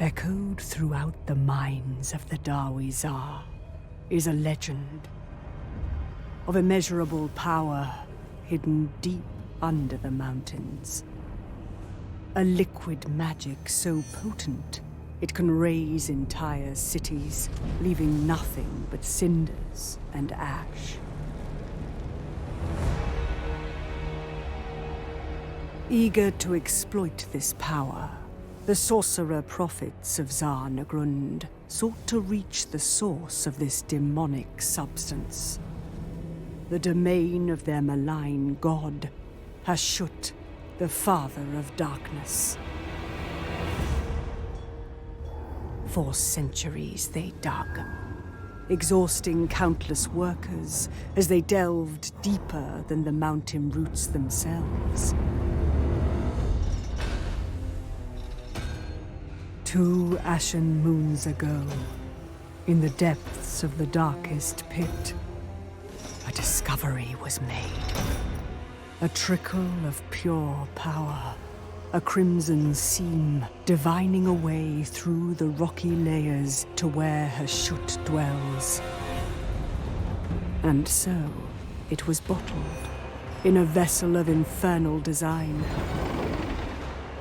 Echoed throughout the mines of the Darwizar is a legend of immeasurable power hidden deep under the mountains. A liquid magic so potent it can raise entire cities, leaving nothing but cinders and ash. Eager to exploit this power, the sorcerer prophets of Zhatan sought to reach the source of this demonic substance. The domain of their malign god, Hashut, the father of darkness. For centuries they dug, exhausting countless workers as they delved deeper than the mountain roots themselves. 2 ashen moons ago, in the depths of the darkest pit, a discovery was made. A trickle of pure power, a crimson seam divining a way through the rocky layers to where Hashut dwells. And so, it was bottled in a vessel of infernal design,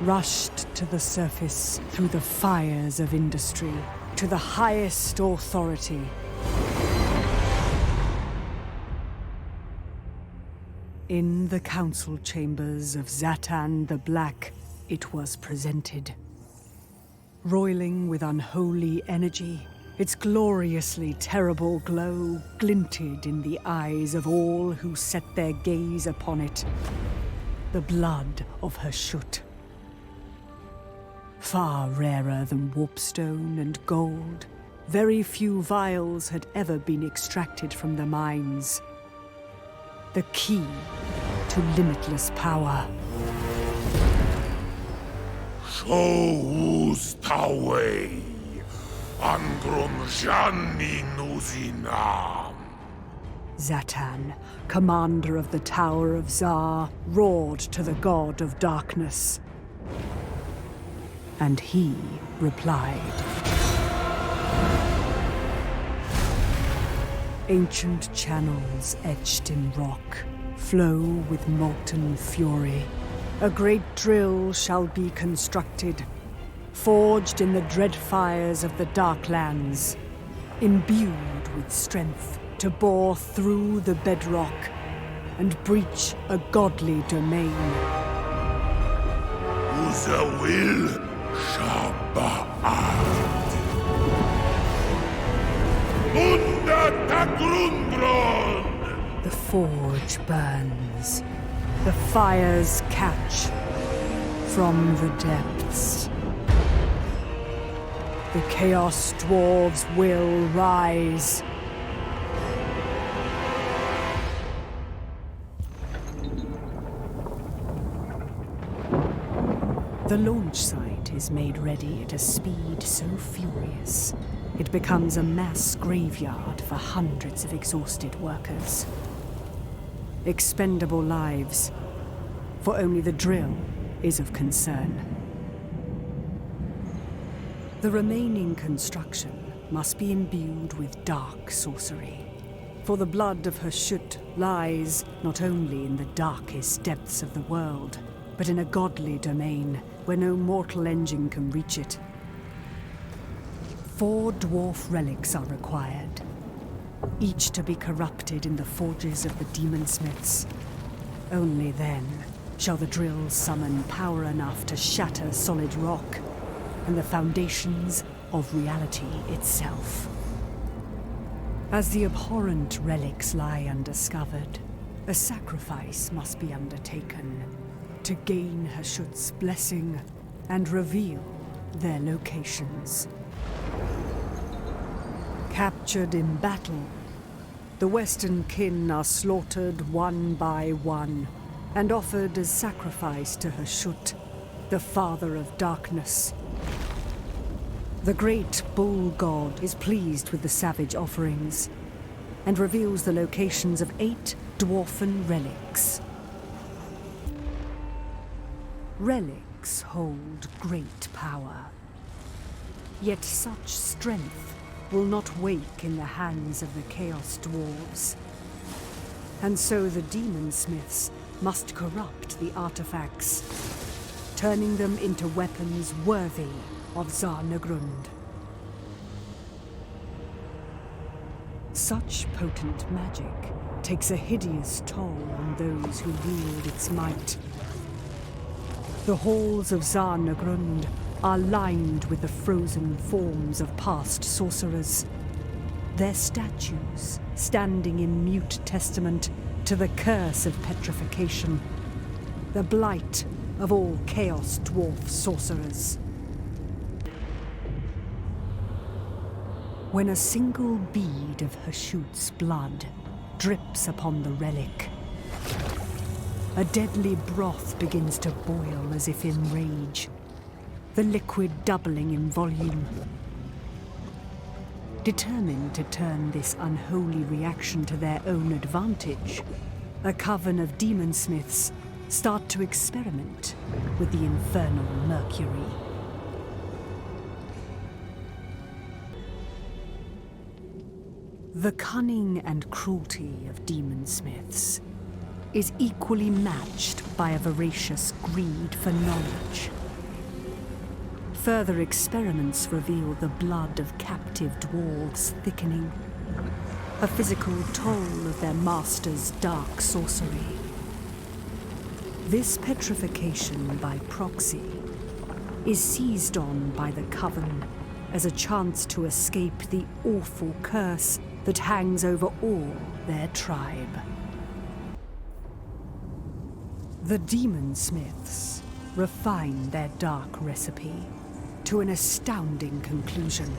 rushed to the surface through the fires of industry, to the highest authority. In the council chambers of Zhatan the Black, it was presented. Roiling with unholy energy, its gloriously terrible glow glinted in the eyes of all who set their gaze upon it. The blood of Hashut. Far rarer than warpstone and gold, very few vials had ever been extracted from the mines. The key to limitless power. Shouz Tawei, Angrumjani Nuzinam. Zhatan, commander of the Tower of Zar, roared to the god of darkness. And he replied. Ancient channels etched in rock flow with molten fury. A great drill shall be constructed, forged in the dread fires of the Darklands, imbued with strength to bore through the bedrock and breach a godly domain. Uzawil Shabbat. Unda Tagrundron! The forge burns. The fires catch from the depths. The Chaos Dwarves will rise. The launch site is made ready at a speed so furious, it becomes a mass graveyard for hundreds of exhausted workers. Expendable lives, for only the drill is of concern. The remaining construction must be imbued with dark sorcery, for the blood of Hashut lies not only in the darkest depths of the world, but in a godly domain where no mortal engine can reach it. 4 dwarf relics are required, each to be corrupted in the forges of the demon-smiths. Only then shall the drill summon power enough to shatter solid rock and the foundations of reality itself. As the abhorrent relics lie undiscovered, a sacrifice must be undertaken to gain Hashut's blessing and reveal their locations. Captured in battle, the Western kin are slaughtered one by one and offered as sacrifice to Hashut, the father of darkness. The great bull god is pleased with the savage offerings and reveals the locations of 8 dwarfen relics. Relics hold great power. Yet such strength will not wake in the hands of the Chaos Dwarves. And so the demon smiths must corrupt the artifacts, turning them into weapons worthy of Zharnagrund. Such potent magic takes a hideous toll on those who wield its might. The halls of Zharnagrund are lined with the frozen forms of past sorcerers, their statues standing in mute testament to the curse of petrification, the blight of all Chaos Dwarf sorcerers. When a single bead of Hashut's blood drips upon the relic, a deadly broth begins to boil as if in rage, the liquid doubling in volume. Determined to turn this unholy reaction to their own advantage, a coven of demonsmiths start to experiment with the infernal mercury. The cunning and cruelty of demonsmiths is equally matched by a voracious greed for knowledge. Further experiments reveal the blood of captive dwarves thickening, a physical toll of their master's dark sorcery. This petrification by proxy is seized on by the Coven as a chance to escape the awful curse that hangs over all their tribe. The demonsmiths refine their dark recipe to an astounding conclusion.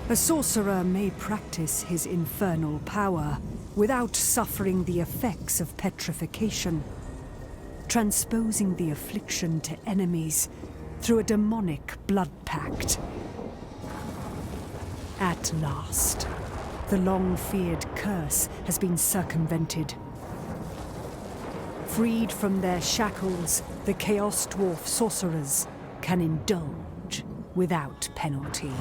A sorcerer may practice his infernal power without suffering the effects of petrification, transposing the affliction to enemies through a demonic blood pact. At last, the long-feared curse has been circumvented. Freed from their shackles, the Chaos Dwarf sorcerers can indulge without penalty.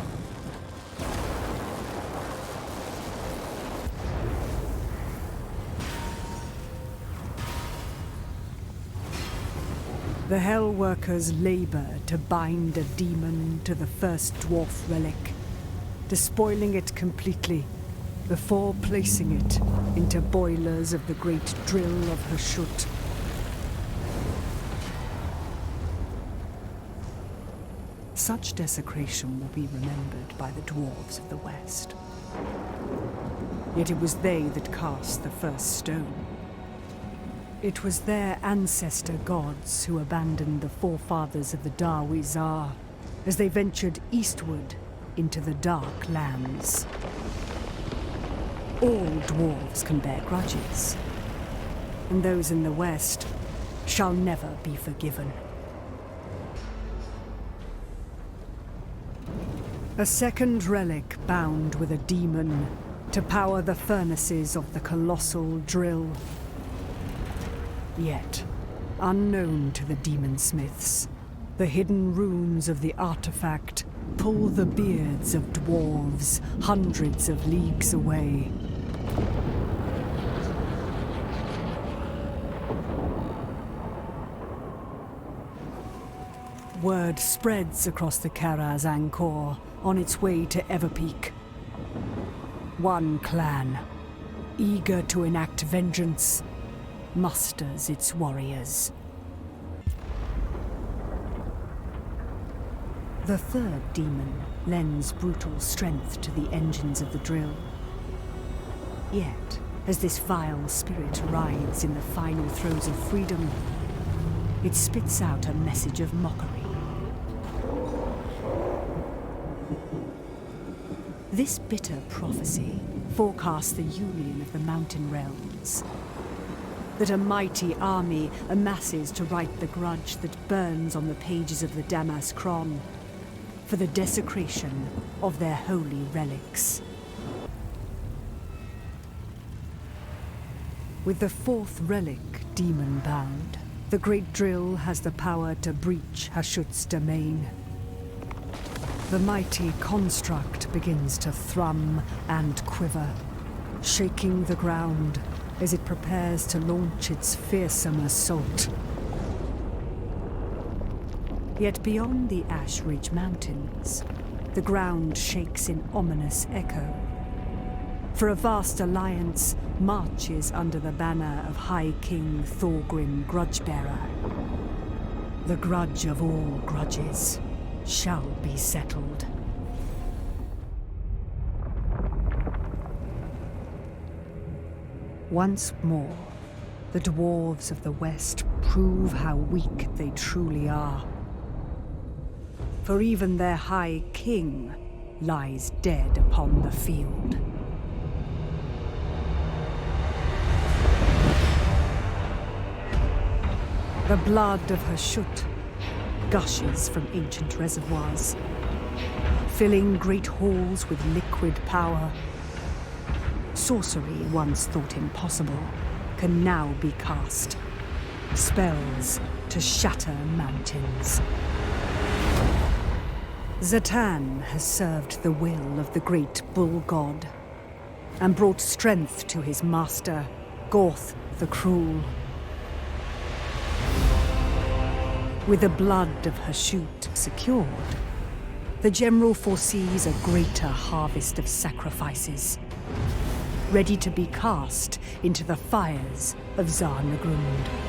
The Hellworkers labor to bind a demon to the first dwarf relic, despoiling it completely before placing it into boilers of the great drill of Hashut. Such desecration will be remembered by the dwarves of the West. Yet it was they that cast the first stone. It was their ancestor gods who abandoned the forefathers of the Darwizar as they ventured eastward into the Dark Lands. All dwarves can bear grudges, and those in the West shall never be forgiven. A second relic bound with a demon to power the furnaces of the colossal drill. Yet, unknown to the demonsmiths, the hidden runes of the artifact pull the beards of dwarves hundreds of leagues away. Word spreads across the Karaz Angkor on its way to Everpeak. One clan, eager to enact vengeance, musters its warriors. The third demon lends brutal strength to the engines of the drill. Yet, as this vile spirit writhes in the final throes of freedom, it spits out a message of mockery. This bitter prophecy forecasts the union of the mountain realms, that a mighty army amasses to right the grudge that burns on the pages of the Damas Kron for the desecration of their holy relics. With the fourth relic demon-bound, the Great Drill has the power to breach Hashut's domain. The mighty construct begins to thrum and quiver, shaking the ground as it prepares to launch its fearsome assault. Yet beyond the Ash Ridge Mountains, the ground shakes in ominous echo. For a vast alliance marches under the banner of High King Thorgrim Grudgebearer. The grudge of all grudges shall be settled. Once more, the dwarves of the West prove how weak they truly are. For even their High King lies dead upon the field. The blood of Hashut gushes from ancient reservoirs, filling great halls with liquid power. Sorcery, once thought impossible, can now be cast. Spells to shatter mountains. Zhatan has served the will of the great bull god, and brought strength to his master, Gorth the Cruel. With the blood of Hashut secured, the General foresees a greater harvest of sacrifices, ready to be cast into the fires of Zarnagrund.